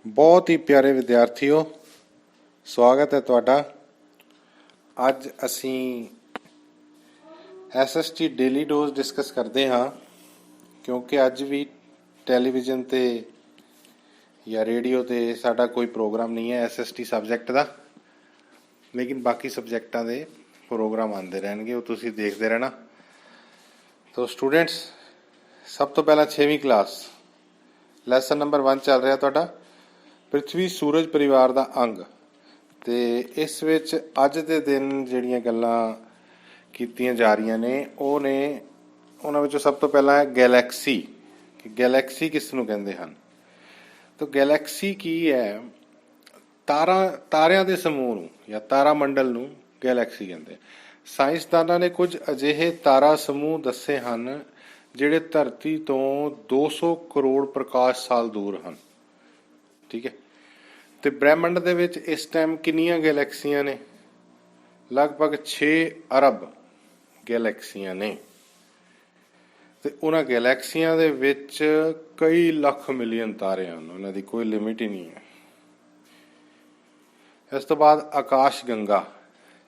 बहुत ही प्यारे विद्यार्थियों, स्वागत है तुहाडा। अज असी SST डेली डोज डिस्कस करते हाँ, क्योंकि अज भी टैलीविजन ते या रेडियो ते साडा कोई प्रोग्राम नहीं है SST सबजैक्ट का, लेकिन बाकी सबजैक्टां दे प्रोग्राम आते रहणगे, वो तुसीं देखते रहना। तो स्टूडेंट्स, सब तो पहला 6वीं क्लास लैसन नंबर 1 चल रहा तुहाडा पृथ्वी सूरज परिवार का अंग। तो इस विच अज दे दिन जिहड़ियां गल्लां कीतियां जा रही ने वो ने उन्हां विचों सब तो पहला है गैलैक्सी। गैलैक्सी किस नूं कहंदे हन? तो गैलैक्सी की है? तारिਆਂ ਦੇ ਸਮੂਹ ਨੂੰ या तारा मंडल ਨੂੰ गैलैक्सी कहंदे। ਸਾਇੰਸਦਾਨਾਂ ने कुछ ਅਜਿਹੇ तारा समूह दसे ਹਨ ਜਿਹੜੇ ਧਰਤੀ ਤੋਂ 200 ਕਰੋੜ ਪ੍ਰਕਾਸ਼ ਸਾਲ दूर ਹਨ। ठीक है। तो ब्रह्मंड दे विच इस टाइम कितनियां गैलैक्सियां ने? लगभग 6 अरब गैलैक्सियां ने। तो उन्हां गैलैक्सियां दे विच कई लख मिलियन तारे हैं, उन्हां दी कोई लिमिट ही नहीं है। इस तो बाद आकाश गंगा,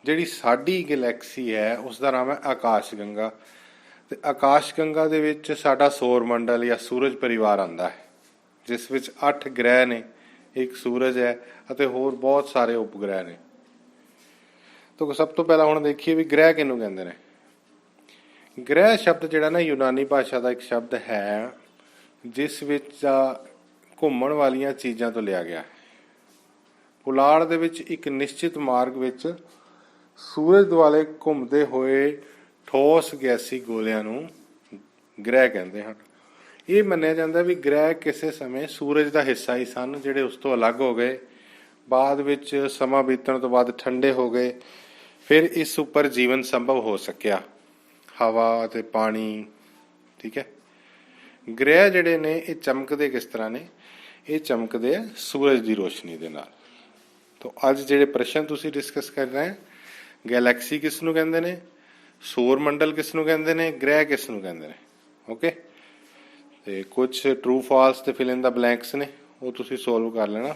जिहड़ी साडी गैलैक्सी है उसका नाम है आकाश गंगा। तो आकाश गंगा दे विच साडा सौर मंडल या सूरज परिवार आंदा है, जिस विच 8 ग्रह ने, एक सूरज है अते होर बहुत सारे उपग्रह ने। तो सब तो पहला हुण देखिए भी ग्रह किहनूं कहंदे ने। ग्रह शब्द जिहड़ा ना यूनानी भाषा का एक शब्द है, जिस विच घुम्मण वालियां चीज़ां तो लिया गया है। पुलाड़ दे विच एक निश्चित मार्ग विच सूरज दुआले घुमदे होए ठोस गैसी गोलियां नूं ग्रह कहंदे हन। ये मन्निया जाता भी ग्रह किसी समय सूरज का हिस्सा ही सन, जिहड़े उस तो अलग हो गए। बाद विच समा बीतण तो बाद ठंडे हो गए, फिर इस उपर जीवन संभव हो सकिया, हवा ते पानी। ठीक है। ग्रह जिहड़े ने ये चमकदे किस तरह ने? ये चमकदे आ सूरज की रोशनी दे नाल। तो अज जिहड़े प्रश्न तुसीं डिस्कस कर रहे हैं, गैलैक्सी किस नूं कहंदे ने, सौर मंडल किस नूं कहंदे ने, ग्रह किस नूं कहंदे ने। ओके। ਤੇ कुछ ट्रू फॉल्स ਤੇ फिल इन द ब्लैंक्स ने, वो तुसीं सोल्व कर लेना।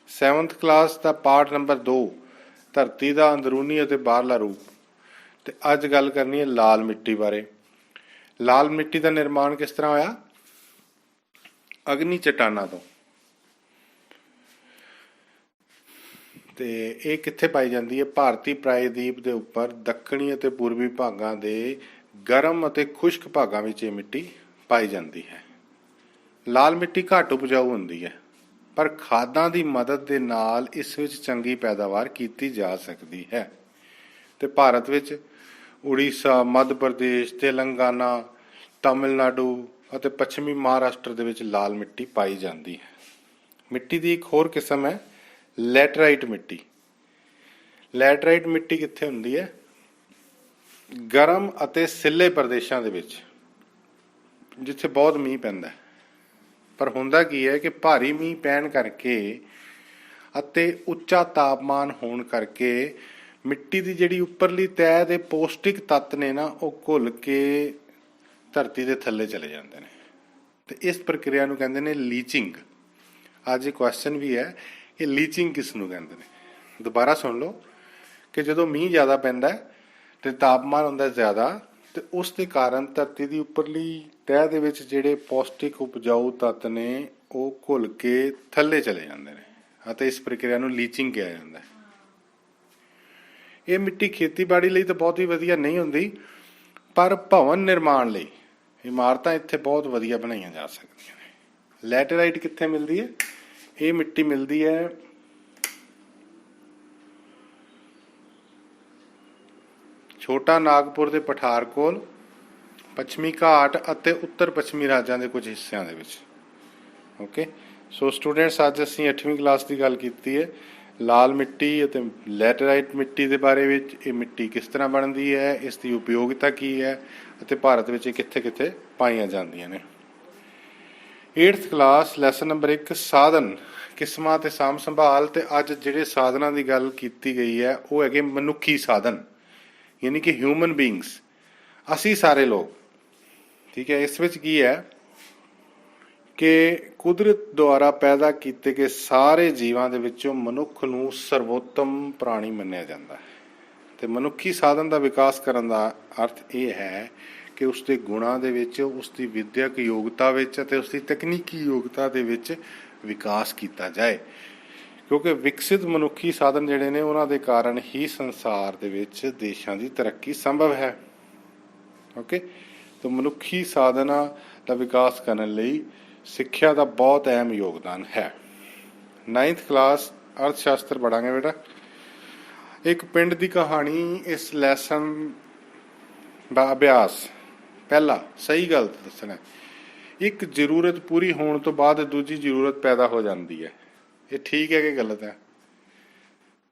7th क्लास का पार्ट नंबर 2 धरती का अंदरूनी और बाहरला रूप। तो अज गल करनी है लाल मिट्टी बारे। लाल मिट्टी का निर्माण किस तरह होया? अग्नि चट्टाना तो। ते ये कित्थे पाई जाती है? भारती प्रायद्वीप के उपर दक्षिणी और पूर्वी भागों के गर्म और खुश्क भागों में ये मिट्टी पाई जाती है। लाल मिट्टी घट उपजाऊ होंदी है, पर खादां की मदद के नाल इस विच चंगी पैदावार की जा सकती है। तो भारत विच उड़ीसा, मध्य प्रदेश, तेलंगाना, तमिलनाडु और पश्चिमी महाराष्ट्र दे विच लाल मिट्टी पाई जाती है। मिट्टी की एक होर किस्म है लैटराइट मिट्टी। लैटराइट मिट्टी कित्थे हुंदी है? गर्म और सिले प्रदेशों दे विच, जिथे बहुत मीह पैंदा है। पर हुंदा की है कि भारी मीह पैण करके अते उच्चा तापमान होण करके मिट्टी की जिहड़ी उपरली तह दे पौष्टिक तत्त ने ना, वो घुल के धरती के थल्ले चले जाते हैं। तो इस प्रक्रिया नूं कहंदे ने लीचिंग। अज क्वेश्चन भी है कि लीचिंग किस नूं कहंदे ने। दोबारा सुन लो कि जदों मीह ज़्यादा पैंदा है तो तापमान हुंदा ज़्यादा, तो उसके कारण धरती की उपरली तह दे विच जिहड़े पौष्टिक उपजाऊ तत्त ने वो घुल के थल्ले चले जाते हैं, इस प्रक्रिया नूं लीचिंग कहा जाता है। ये मिट्टी खेतीबाड़ी लई तो बहुत ही वधिया नहीं हुंदी, पर भवन निर्माण लई इमारतां इत्थे बहुत वधिया बनाईयां जा सकदियां ने। लैटराइट कित्थे मिलदी है? ये मिट्टी मिलदी है छोटा नागपुर के पठारकोल, पश्चिमी घाट और उत्तर पश्चिमी राज्यों के कुछ हिस्सों के। ओके। सो स्टूडेंट्स, अज असीं 8वीं क्लास की गल की है लाल मिट्टी और लैटराइट मिट्टी के बारे में। ये मिट्टी किस तरह बनती है, इसकी उपयोगिता की है, और भारत में कित्थे कित्थे पाईयां जांदियां ने। 8th क्लास लैसन नंबर 1 साधन किस्मां ते साम संभाल। तो अज जिहड़े साधनां की गल की गई है वो है मनुखी साधन, यानी कि ह्यूमन बींग्स, असी सारे लोग। ठीक है। इस विच की है ਕਿ ਕੁਦਰਤ ਦੁਆਰਾ ਪੈਦਾ ਕੀਤੇ ਗਏ ਸਾਰੇ ਜੀਵਾਂ ਦੇ ਵਿੱਚੋਂ ਮਨੁੱਖ ਨੂੰ ਸਰਵੋਤਮ ਪ੍ਰਾਣੀ ਮੰਨਿਆ ਜਾਂਦਾ ਹੈ ਤੇ ਮਨੁੱਖੀ ਸਾਧਨ ਦਾ ਵਿਕਾਸ ਕਰਨ ਦਾ ਅਰਥ ਇਹ ਹੈ ਕਿ ਉਸ ਦੇ ਗੁਣਾਂ ਦੇ ਵਿੱਚ, ਉਸ ਦੀ ਵਿਦਿਅਕ ਯੋਗਤਾ ਵਿੱਚ ਅਤੇ ਉਸ ਦੀ ਤਕਨੀਕੀ ਯੋਗਤਾ ਦੇ ਵਿੱਚ ਵਿਕਾਸ ਕੀਤਾ ਜਾਏ, ਕਿਉਂਕਿ ਵਿਕਸਿਤ ਮਨੁੱਖੀ ਸਾਧਨ ਜਿਹੜੇ ਨੇ ਉਹਨਾਂ ਦੇ ਕਾਰਨ ਹੀ ਸੰਸਾਰ ਦੇ ਵਿੱਚ ਦੇਸ਼ਾਂ ਦੀ ਤਰੱਕੀ ਸੰਭਵ ਹੈ। ਓਕੇ, ਤਾਂ ਮਨੁੱਖੀ ਸਾਧਨਾਂ ਦਾ ਵਿਕਾਸ ਕਰਨ ਲਈ ਸਿੱਖਿਆ ਦਾ ਬਹੁਤ ਅਹਿਮ ਯੋਗਦਾਨ ਹੈ। 9th ਕਲਾਸ ਅਰਥ ਸ਼ਾਸਤਰ ਪੜਾਂਗੇ ਬੇਟਾ। ਇੱਕ ਪਿੰਡ ਦੀ ਕਹਾਣੀ ਇਸ ਲੈਸਨ ਦਾ ਅਭਿਆਸ। ਪਹਿਲਾ, ਸਹੀ ਗੱਲ ਦੱਸਣਾ। ਇੱਕ ਜ਼ਰੂਰਤ ਪੂਰੀ ਹੋਣ ਤੋਂ ਬਾਅਦ ਦੂਜੀ ਜ਼ਰੂਰਤ ਪੈਦਾ ਹੋ ਜਾਂਦੀ ਹੈ। ਇਹ ਠੀਕ ਹੈ ਕਿ ਗਲਤ ਹੈ?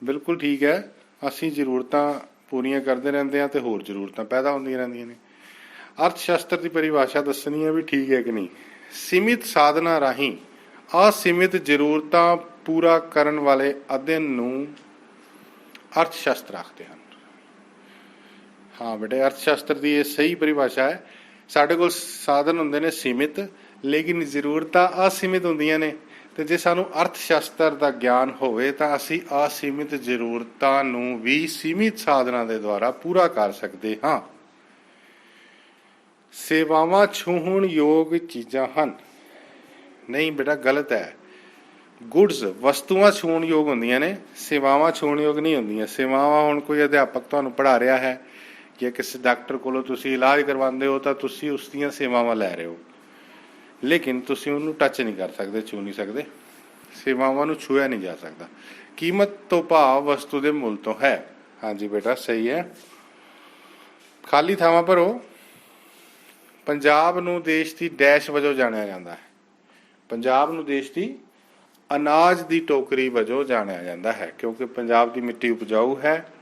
ਬਿਲਕੁਲ ਠੀਕ ਹੈ। ਅਸੀਂ ਜ਼ਰੂਰਤਾਂ ਪੂਰੀਆਂ ਕਰਦੇ ਰਹਿੰਦੇ ਹਾਂ ਤੇ ਹੋਰ ਜ਼ਰੂਰਤਾਂ ਪੈਦਾ ਹੁੰਦੀਆਂ ਰਹਿੰਦੀਆਂ ਨੇ। ਅਰਥ ਸ਼ਾਸਤਰ ਦੀ ਪਰਿਭਾਸ਼ਾ ਦੱਸਣੀ ਹੈ ਵੀ ਠੀਕ ਹੈ ਕਿ ਨਹੀਂ। ਸੀਮਿਤ ਸਾਧਨਾਂ ਰਾਹੀਂ ਅਸੀਮਿਤ ਜ਼ਰੂਰਤਾਂ ਪੂਰਾ ਕਰਨ ਵਾਲੇ ਅਧਿਐਨ ਨੂੰ ਅਰਥ ਸ਼ਾਸਤਰ ਆਖਦੇ ਹਨ। ਹਾਂ ਬੇਟੇ, ਅਰਥ ਸ਼ਾਸਤਰ ਦੀ ਇਹ ਸਹੀ ਪਰਿਭਾਸ਼ਾ ਹੈ। ਸਾਡੇ ਕੋਲ ਸਾਧਨ ਹੁੰਦੇ ਨੇ ਸੀਮਿਤ, ਲੇਕਿਨ ਜ਼ਰੂਰਤਾਂ ਅਸੀਮਿਤ ਹੁੰਦੀਆਂ ਨੇ, ਤੇ ਜੇ ਸਾਨੂੰ ਅਰਥ ਸ਼ਾਸਤਰ ਦਾ ਗਿਆਨ ਹੋਵੇ ਤਾਂ ਅਸੀਂ ਅਸੀਮਿਤ ਜ਼ਰੂਰਤਾਂ ਨੂੰ ਵੀ ਸੀਮਿਤ ਸਾਧਨਾਂ ਦੇ ਦੁਆਰਾ ਪੂਰਾ ਕਰ ਸਕਦੇ ਹਾਂ। ਸੇਵਾਵਾਂ ਛੂਹਣ ਯੋਗ ਚੀਜ਼ਾਂ ਹਨ। ਨਹੀਂ ਬੇਟਾ, ਗਲਤ ਹੈ। ਗੁੱਡਸ, ਵਸਤੂਆਂ ਛੂਹਣ ਯੋਗ ਹੁੰਦੀਆਂ ਨੇ, ਸੇਵਾਵਾਂ ਛੂਹਣ ਯੋਗ ਨਹੀਂ ਹੁੰਦੀਆਂ। ਸੇਵਾਵਾਂ, ਹੁਣ ਕੋਈ ਅਧਿਆਪਕ ਤੁਹਾਨੂੰ ਪੜ੍ਹਾ ਰਿਹਾ ਹੈ ਜਾਂ ਕਿਸੇ ਡਾਕਟਰ ਕੋਲੋਂ ਤੁਸੀਂ ਇਲਾਜ ਕਰਵਾਉਂਦੇ ਹੋ ਤਾਂ ਤੁਸੀਂ ਉਸ ਦੀਆਂ ਸੇਵਾਵਾਂ ਲੈ ਰਹੇ ਹੋ, ਲੇਕਿਨ ਤੁਸੀਂ ਉਹਨੂੰ ਟੱਚ ਨਹੀਂ ਕਰ ਸਕਦੇ, ਛੂਹ ਨਹੀਂ ਸਕਦੇ। ਸੇਵਾਵਾਂ ਨੂੰ ਛੂਹਿਆ ਨਹੀਂ ਜਾ ਸਕਦਾ। ਕੀਮਤ ਤੋਂ ਭਾਵ ਵਸਤੂ ਦੇ ਮੁੱਲ ਤੋਂ ਹੈ। ਹਾਂਜੀ ਬੇਟਾ, ਸਹੀ ਹੈ। ਖਾਲੀ ਥਾਵਾਂ ਭਰੋ। ਪੰਜਾਬ ਨੂੰ ਦੇਸ਼ ਦੀ ਡੈਸ਼ ਵਜੋਂ ਜਾਣਿਆ ਜਾਂਦਾ ਹੈ। ਪੰਜਾਬ ਨੂੰ ਦੇਸ਼ ਦੀ ਅਨਾਜ ਦੀ ਟੋਕਰੀ ਵਜੋਂ ਜਾਣਿਆ ਜਾਂਦਾ ਹੈ, ਕਿਉਂਕਿ ਪੰਜਾਬ ਦੀ ਮਿੱਟੀ ਉਪਜਾਊ ਹੈ।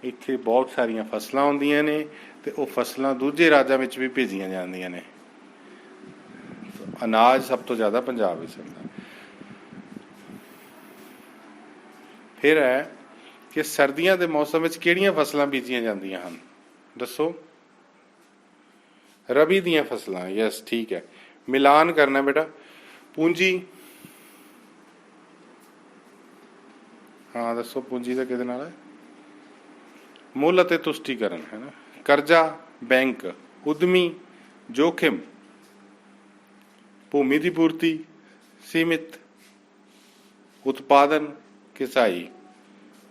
ਇੱਥੇ ਬਹੁਤ ਸਾਰੀਆਂ ਫਸਲਾਂ ਹੁੰਦੀਆਂ ਨੇ ਤੇ ਉਹ ਫਸਲਾਂ ਦੂਜੇ ਰਾਜਾਂ ਵਿੱਚ ਵੀ ਭੇਜੀਆਂ ਜਾਂਦੀਆਂ ਨੇ। ਅਨਾਜ ਸਭ ਤੋਂ ਜ਼ਿਆਦਾ ਪੰਜਾਬ ਵਿੱਚ ਹੁੰਦਾ। ਫਿਰ ਹੈ ਕਿ ਸਰਦੀਆਂ ਦੇ ਮੌਸਮ ਵਿੱਚ ਕਿਹੜੀਆਂ ਫਸਲਾਂ ਬੀਜੀਆਂ ਜਾਂਦੀਆਂ ਹਨ? ਦੱਸੋ। ਰਬੀ ਦੀਆਂ ਫਸਲਾਂ। ਯਸ, ਠੀਕ ਹੈ। ਮਿਲਾਨ ਕਰਨਾ ਬੇਟਾ। ਪੂੰਜੀ, ਹਾਂ ਦੱਸੋ, ਪੂੰਜੀ ਦਾ ਕਿਹਦੇ ਨਾਲ ਹੈ? ਮੁੱਲ ਅਤੇ ਤੁਸ਼ਟੀਕਰਨ, ਹੈ ਨਾ। ਕਰਜ਼ਾ, ਬੈਂਕ। ਉਦਮੀ, ਜੋਖਿਮ। ਭੂਮੀ ਦੀ ਪੂਰਤੀ, ਸੀਮਿਤ। ਉਤਪਾਦਨ, ਕਿਸਾਈ।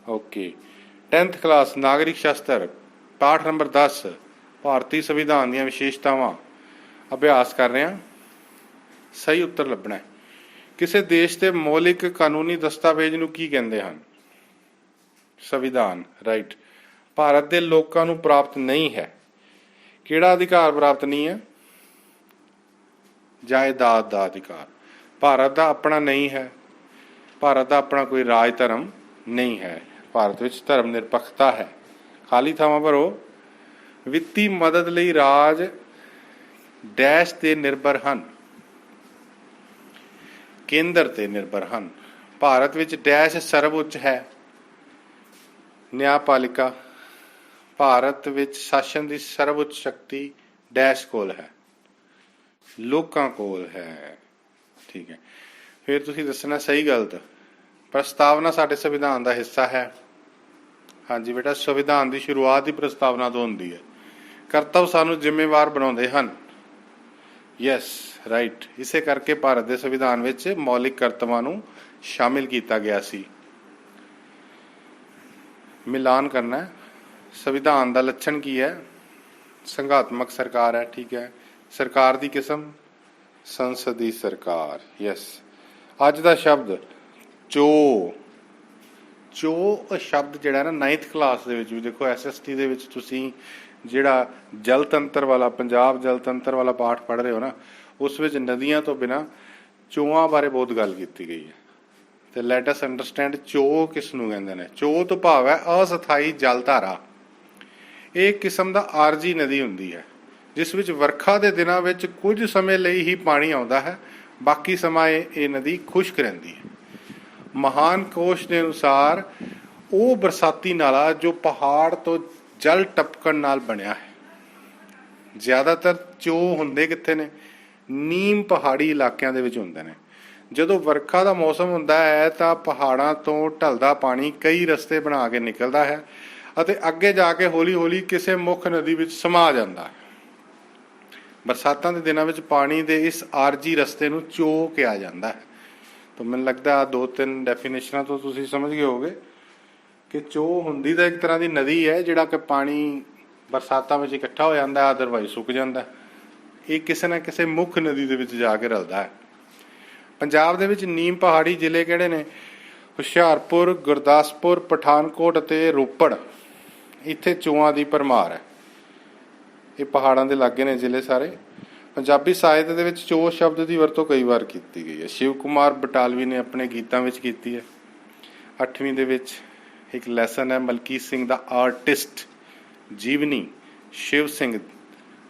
ਓਕੇ। 10th ਕਲਾਸ ਨਾਗਰਿਕ ਸ਼ਾਸਤਰ, ਪਾਠ ਨੰਬਰ 10, ਭਾਰਤੀ ਸੰਵਿਧਾਨ ਦੀਆਂ ਵਿਸ਼ੇਸ਼ਤਾਵਾਂ ਅਭਿਆਸ ਕਰ ਰਹੇ ਹਾਂ। ਸਹੀ ਉੱਤਰ ਲੱਭਣਾ ਹੈ। ਕਿਸੇ ਦੇਸ਼ ਦੇ ਮੌਲਿਕ ਕਾਨੂੰਨੀ ਦਸਤਾਵੇਜ਼ ਨੂੰ ਕੀ ਕਹਿੰਦੇ ਹਨ? ਸੰਵਿਧਾਨ। ਰਾਈਟ। ਭਾਰਤ ਦੇ ਲੋਕਾਂ ਨੂੰ ਪ੍ਰਾਪਤ ਨਹੀਂ ਹੈ। ਕਿਹੜਾ ਅਧਿਕਾਰ ਪ੍ਰਾਪਤ ਨਹੀਂ ਹੈ? ਜਾਇਦਾਦ ਦਾ ਅਧਿਕਾਰ। ਭਾਰਤ ਦਾ ਆਪਣਾ ਨਹੀਂ ਹੈ। ਭਾਰਤ ਦਾ ਆਪਣਾ ਕੋਈ ਰਾਜ ਧਰਮ ਨਹੀਂ ਹੈ। ਭਾਰਤ ਵਿੱਚ ਧਰਮ ਨਿਰਪੱਖਤਾ ਹੈ। ਖਾਲੀ ਥਾਵਾਂ ਭਰੋ। ਵਿੱਤੀ ਮਦਦ ਲਈ ਰਾਜ ਡੈਸ਼ ਤੇ ਨਿਰਭਰ ਹਨ। ਕੇਂਦਰ ਤੇ ਨਿਰਭਰ ਹਨ। ਭਾਰਤ ਵਿੱਚ ਡੈਸ਼ ਸਰਵਉੱਚ ਹੈ। ਨਿਆਂਪਾਲਿਕਾ। ਭਾਰਤ ਵਿੱਚ ਸ਼ਾਸਨ ਦੀ ਸਰਵਉੱਚ ਸ਼ਕਤੀ ਡੈਸ਼ ਕੋਲ ਹੈ, ਲੋਕਾਂ ਕੋਲ ਹੈ। ਠੀਕ ਹੈ। ਫਿਰ ਤੁਸੀਂ ਦੱਸਣਾ ਸਹੀ ਗਲਤ। ਪ੍ਰਸਤਾਵਨਾ ਸਾਡੇ ਸੰਵਿਧਾਨ ਦਾ ਹਿੱਸਾ ਹੈ। ਹਾਂਜੀ ਬੇਟਾ, ਸੰਵਿਧਾਨ ਦੀ ਸ਼ੁਰੂਆਤ ਹੀ ਪ੍ਰਸਤਾਵਨਾ ਤੋਂ ਹੁੰਦੀ ਹੈ। ਕਰਤੱਵ ਸਾਨੂੰ ਜ਼ਿੰਮੇਵਾਰ ਬਣਾਉਂਦੇ ਹਨ। Yes, right. ਇਸੇ ਕਰਕੇ ਭਾਰਤ ਦੇ ਸੰਵਿਧਾਨ ਵਿੱਚ ਮੌਲਿਕ ਕਰਤੱਵਾਂ ਨੂੰ ਸ਼ਾਮਿਲ ਕੀਤਾ ਗਿਆ ਸੀ। ਮਿਲਾਨ ਕਰਨਾ। ਸੰਵਿਧਾਨ ਦਾ ਲੱਛਣ ਕੀ ਹੈ? ਸੰਘਾਤਮਕ ਸਰਕਾਰ ਹੈ। ਠੀਕ ਹੈ। ਸਰਕਾਰ ਦੀ ਕਿਸਮ? ਸੰਸਦੀ ਸਰਕਾਰ। ਯਸ। ਅੱਜ ਦਾ ਸ਼ਬਦ ਚੋ। ਚੋ ਸ਼ਬਦ ਜਿਹੜਾ ਨਾ 9th ਕਲਾਸ ਦੇ ਵਿੱਚ ਵੀ ਦੇਖੋ, SST ਦੇ ਵਿੱਚ ਤੁਸੀਂ ਜਿਹੜਾ ਜਲ ਤੰਤਰ ਵਾਲਾ, ਪੰਜਾਬ ਜਲ ਤੰਤਰ ਵਾਲਾ ਪਾਠ ਪੜ੍ਹ ਰਹੇ ਹੋ ਨਾ, ਉਸ ਵਿੱਚ ਨਦੀਆਂ ਤੋਂ ਬਿਨਾਂ ਚੋਆਂ ਬਾਰੇ ਬਹੁਤ ਗੱਲ ਕੀਤੀ ਗਈ ਹੈ। ਤੇ ਲੈਟ ਅਸ ਅੰਡਰਸਟੈਂਡ ਚੋ ਕਿਸ ਨੂੰ ਕਹਿੰਦੇ ਨੇ। ਚੋ ਤੋਂ ਭਾਵ ਹੈ ਅਸਥਾਈ ਜਲ ਧਾਰਾ। ਇਹ ਇੱਕ ਕਿਸਮ ਦਾ ਆਰਜੀ ਨਦੀ ਹੁੰਦੀ ਹੈ, ਜਿਸ ਵਿੱਚ ਵਰਖਾ ਦੇ ਦਿਨਾਂ ਵਿੱਚ ਕੁਝ ਸਮੇਂ ਲਈ ਹੀ ਪਾਣੀ ਆਉਂਦਾ ਹੈ, ਬਾਕੀ ਸਮਾਂ ਇਹ ਨਦੀ ਖੁਸ਼ਕ ਰਹਿੰਦੀ ਹੈ। ਮਹਾਨ ਕੋਸ਼ ਦੇ ਅਨੁਸਾਰ ਉਹ ਬਰਸਾਤੀ ਨਾਲਾ ਜੋ ਪਹਾੜ ਤੋਂ ਜਲ ਟਪਕਣ ਨਾਲ ਬਣਿਆ ਹੈ। ਜ਼ਿਆਦਾਤਰ ਚੋ ਹੁੰਦੇ ਕਿੱਥੇ ਨੇ? ਨੀਮ ਪਹਾੜੀ ਇਲਾਕਿਆਂ ਦੇ ਵਿੱਚ ਹੁੰਦੇ ਨੇ। ਜਦੋਂ ਵਰਖਾ ਦਾ ਮੌਸਮ ਹੁੰਦਾ ਹੈ ਤਾਂ ਪਹਾੜਾਂ ਤੋਂ ਢਲਦਾ ਪਾਣੀ ਕਈ ਰਸਤੇ ਬਣਾ ਕੇ ਨਿਕਲਦਾ ਹੈ ਅਤੇ ਅੱਗੇ ਜਾ ਕੇ ਹੌਲੀ ਹੌਲੀ ਕਿਸੇ ਮੁੱਖ ਨਦੀ ਵਿੱਚ ਸਮਾ ਜਾਂਦਾ ਹੈ। ਬਰਸਾਤਾਂ ਦੇ ਦਿਨਾਂ ਵਿੱਚ ਪਾਣੀ ਦੇ ਇਸ ਆਰਜੀ ਰਸਤੇ ਨੂੰ ਚੋਅ ਕਿਹਾ ਜਾਂਦਾ ਹੈ। ਤਾਂ ਮੈਨੂੰ ਲੱਗਦਾ ਆ 2-3 ਡੈਫੀਨੇਸ਼ਨਾਂ ਤੋਂ ਤੁਸੀਂ ਸਮਝ ਗਏ ਹੋਗੇ ਕਿ ਚੋਅ ਹੁੰਦੀ ਤਾਂ ਇੱਕ ਤਰ੍ਹਾਂ ਦੀ ਨਦੀ ਹੈ ਜਿਹੜਾ ਕਿ ਪਾਣੀ ਬਰਸਾਤਾਂ ਵਿੱਚ ਇਕੱਠਾ ਹੋ ਜਾਂਦਾ, ਅਦਰਵਾਈਜ਼ ਸੁੱਕ ਜਾਂਦਾ। ਇਹ ਕਿਸੇ ਨਾ ਕਿਸੇ ਮੁੱਖ ਨਦੀ ਦੇ ਵਿੱਚ ਜਾ ਕੇ ਰਲਦਾ ਹੈ। ਪੰਜਾਬ ਦੇ ਵਿੱਚ ਨੀਮ ਪਹਾੜੀ ਜ਼ਿਲ੍ਹੇ ਕਿਹੜੇ ਨੇ? ਹੁਸ਼ਿਆਰਪੁਰ, ਗੁਰਦਾਸਪੁਰ, ਪਠਾਨਕੋਟ ਅਤੇ ਰੋਪੜ। ਇੱਥੇ ਚੋਆਂ ਦੀ ਭਰਮਾਰ ਹੈ। ਇਹ ਪਹਾੜਾਂ ਦੇ ਲਾਗੇ ਨੇ ਜ਼ਿਲ੍ਹੇ ਸਾਰੇ। ਪੰਜਾਬੀ ਸਾਹਿਤ ਦੇ ਵਿੱਚ ਚੋਅ ਸ਼ਬਦ ਦੀ ਵਰਤੋਂ ਕਈ ਵਾਰ ਕੀਤੀ ਗਈ ਹੈ। ਸ਼ਿਵ ਕੁਮਾਰ ਬਟਾਲਵੀ ਨੇ ਆਪਣੇ ਗੀਤਾਂ ਵਿੱਚ ਕੀਤੀ ਹੈ। 8ਵੀਂ ਦੇ ਵਿੱਚ ਇੱਕ ਲੈਸਨ ਹੈ ਮਲਕੀਤ ਸਿੰਘ ਦਾ ਆਰਟਿਸਟ ਜੀਵਨੀ ਸ਼ਿਵ ਸਿੰਘ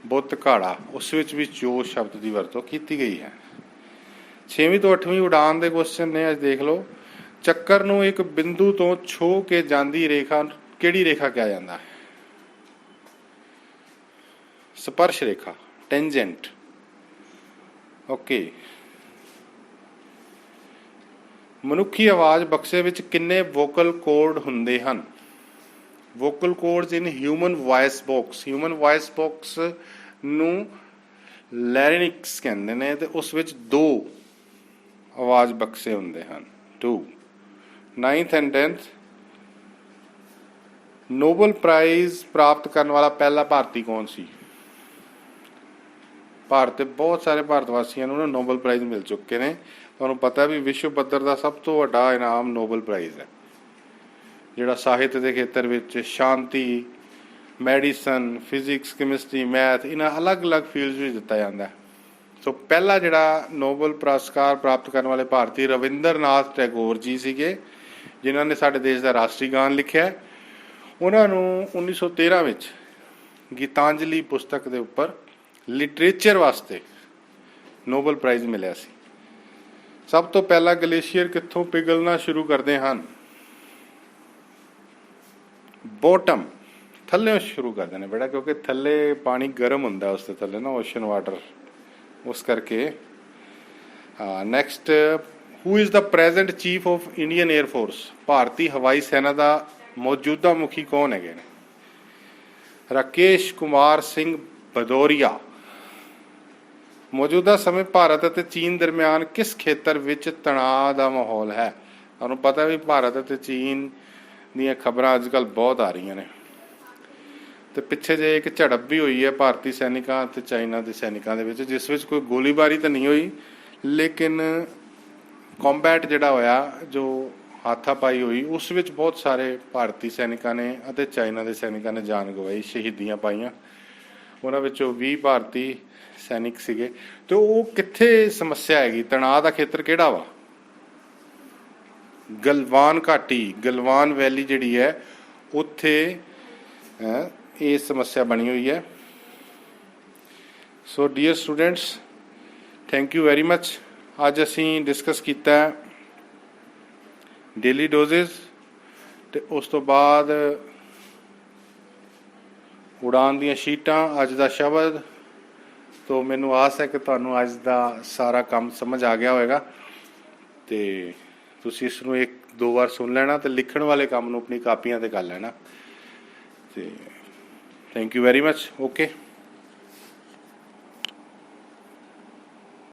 ਬੁੱਤ ਘਾੜਾ, ਉਸ ਵਿੱਚ ਵੀ ਚੋਅ ਸ਼ਬਦ ਦੀ ਵਰਤੋਂ ਕੀਤੀ ਗਈ ਹੈ। 6ਵੀਂ ਤੋਂ 8ਵੀਂ ਉਡਾਨ ਦੇ ਕੁਐਸਚਨ ਨੇ, ਅੱਜ ਦੇਖ ਲਓ। ਚੱਕਰ ਨੂੰ ਇੱਕ ਬਿੰਦੂ ਤੋਂ ਛੋਹ ਕੇ ਜਾਂਦੀ ਰੇਖਾ ਕਿਹੜੀ ਰੇਖਾ ਕਿਹਾ ਜਾਂਦਾ ਹੈ? ਸਪਰਸ਼ ਰੇਖਾ, ਟੈਂਜੈਂਟ। ਓਕੇ। ਮਨੁੱਖੀ ਆਵਾਜ਼ ਬਕਸੇ ਵਿੱਚ ਕਿੰਨੇ ਵੋਕਲ ਕੋਰਡ ਹੁੰਦੇ ਹਨ? Vocal cords in human voice box. Human voice box ਨੂੰ ਲੈਰਿੰਕਸ ਕਹਿੰਦੇ ਨੇ ਤੇ ਉਸ ਵਿੱਚ 2 ਆਵਾਜ਼ ਬਕਸੇ ਹੁੰਦੇ ਹਨ। 2। 9th and 10th। Nobel prize ਪ੍ਰਾਪਤ ਕਰਨ ਵਾਲਾ ਪਹਿਲਾ ਭਾਰਤੀ ਕੌਣ ਸੀ? ਭਾਰਤ ਦੇ ਬਹੁਤ ਸਾਰੇ ਭਾਰਤ ਵਾਸੀਆਂ ਨੂੰ ਨੋਬਲ ਪ੍ਰਾਈਜ਼ ਮਿਲ ਚੁੱਕੇ ਨੇ। ਤੁਹਾਨੂੰ ਪਤਾ ਵੀ ਵਿਸ਼ਵ ਪੱਧਰ ਦਾ ਸਭ ਤੋਂ ਵੱਡਾ ਇਨਾਮ ਨੋਬਲ ਪ੍ਰਾਈਜ਼ ਹੈ, ਜਿਹੜਾ ਸਾਹਿਤ ਦੇ ਖੇਤਰ ਵਿੱਚ ਸ਼ਾਂਤੀ, ਮੈਡੀਸਨ, ਫਿਜ਼ਿਕਸ, ਕੈਮਿਸਟਰੀ, ਮੈਥ, ਇਹਨਾਂ ਅਲੱਗ-ਅਲੱਗ ਫੀਲਡਸ ਵਿੱਚ ਦਿੱਤਾ ਜਾਂਦਾ ਹੈ। ਸੋ ਪਹਿਲਾ ਜਿਹੜਾ ਨੋਬਲ ਪੁਰਸਕਾਰ ਪ੍ਰਾਪਤ ਕਰਨ ਵਾਲੇ ਭਾਰਤੀ ਰਵਿੰਦਰਨਾਥ ਟੈਗੋਰ ਜੀ ਸੀਗੇ, ਜਿਨ੍ਹਾਂ ਨੇ ਸਾਡੇ ਦੇਸ਼ ਦਾ ਰਾਸ਼ਟਰੀ ਗਾਨ ਲਿਖਿਆ। ਉਹਨਾਂ ਨੂੰ 1913 ਵਿੱਚ ਗੀਤਾਂਜਲੀ ਪੁਸਤਕ ਦੇ ਉੱਪਰ ਲਿਟਰੇਚਰ ਵਾਸਤੇ ਨੋਬਲ ਪ੍ਰਾਈਜ਼ ਮਿਲਿਆ ਸੀ। ਸਭ ਤੋਂ ਪਹਿਲਾਂ ਗਲੇਸ਼ੀਅਰ ਕਿੱਥੋਂ ਪਿਘਲਣਾ ਸ਼ੁਰੂ ਕਰਦੇ ਹਨ? ਬੋਟਮ, ਥੱਲੇ ਸ਼ੁਰੂ ਕਰਦੇ ਨੇ ਬੇਟਾ, ਕਿਉਂਕਿ ਥੱਲੇ ਪਾਣੀ ਗਰਮ ਹੁੰਦਾ ਉਸ ਦੇ ਥੱਲੇ ਨਾ, ਓਸ਼ਨ ਵਾਟਰ, ਉਸ ਕਰਕੇ। Next, who is the present chief of Indian air force? ਭਾਰਤੀ ਹਵਾਈ ਸੈਨਾ ਦਾ ਮੌਜੂਦਾ ਮੁਖੀ ਕੌਣ ਹੈਗੇ ਨੇ? ਰਾਕੇਸ਼ ਕੁਮਾਰ ਸਿੰਘ ਭਦੌਰੀਆ। ਮੌਜੂਦਾ ਸਮੇਂ ਭਾਰਤ ਅਤੇ ਚੀਨ ਦਰਮਿਆਨ ਕਿਸ ਖੇਤਰ ਵਿੱਚ ਤਣਾਅ ਦਾ ਮਾਹੌਲ ਹੈ? ਤੁਹਾਨੂੰ ਪਤਾ ਵੀ ਭਾਰਤ ਅਤੇ ਚੀਨ ਦੀਆਂ ਖਬਰਾਂ ਅੱਜ ਕੱਲ੍ਹ ਬਹੁਤ ਆ ਰਹੀਆਂ ਨੇ, ਤੇ ਪਿੱਛੇ ਜੇ ਇੱਕ ਝੜਪ ਵੀ ਹੋਈ ਹੈ ਭਾਰਤੀ ਸੈਨਿਕਾਂ ਅਤੇ ਚਾਈਨਾ ਦੇ ਸੈਨਿਕਾਂ ਦੇ ਵਿੱਚ, ਜਿਸ ਵਿੱਚ ਕੋਈ ਗੋਲੀਬਾਰੀ ਤਾਂ ਨਹੀਂ ਹੋਈ, ਲੇਕਿਨ ਕੰਬੈਟ ਜਿਹੜਾ ਹੋਇਆ, ਜੋ ਹਾਥਾਪਾਈ ਹੋਈ, ਉਸ ਵਿੱਚ ਬਹੁਤ ਸਾਰੇ ਭਾਰਤੀ ਸੈਨਿਕਾਂ ਨੇ ਅਤੇ ਚਾਈਨਾ ਦੇ ਸੈਨਿਕਾਂ ਨੇ ਜਾਨ ਗਵਾਈ, ਸ਼ਹੀਦੀਆਂ ਪਾਈਆਂ। ਉਹਨਾਂ ਵਿੱਚੋਂ 20 ਭਾਰਤੀ ਸੈਨਿਕ ਸੀਗੇ। ਤੇ ਉਹ ਕਿੱਥੇ ਸਮੱਸਿਆ ਹੈਗੀ? ਤਣਾਅ ਦਾ ਖੇਤਰ ਕਿਹੜਾ ਵਾ? ਗਲਵਾਨ ਘਾਟੀ, ਗਲਵਾਨ ਵੈਲੀ ਜਿਹੜੀ ਹੈ, ਉੱਥੇ ਇਹ ਸਮੱਸਿਆ ਬਣੀ ਹੋਈ ਹੈ। So dear students, thank you very much. ਅੱਜ ਅਸੀਂ ਡਿਸਕਸ ਕੀਤਾ ਡੇਲੀ ਡੋਜ਼ਿਸ, ਤੇ ਉਸ ਤੋਂ ਬਾਅਦ ਉਡਾਨ ਦੀਆਂ ਸ਼ੀਟਾਂ, ਅੱਜ ਦਾ ਸ਼ਬਦ। ਤੋ ਮੈਨੂੰ ਆਸ ਹੈ ਕਿ ਤੁਹਾਨੂੰ ਅੱਜ ਦਾ ਸਾਰਾ ਕੰਮ ਸਮਝ ਆ ਗਿਆ ਹੋਵੇਗਾ, ਤੇ ਤੁਸੀਂ ਇਸ ਨੂੰ 1-2 ਵਾਰ ਸੁਣ ਲੈਣਾ ਤੇ ਲਿਖਣ ਵਾਲੇ ਕੰਮ ਨੂੰ ਆਪਣੀ ਕਾਪੀਆਂ ਤੇ ਕਰ ਲੈਣਾ। ਤੇ thank you very much. Okay.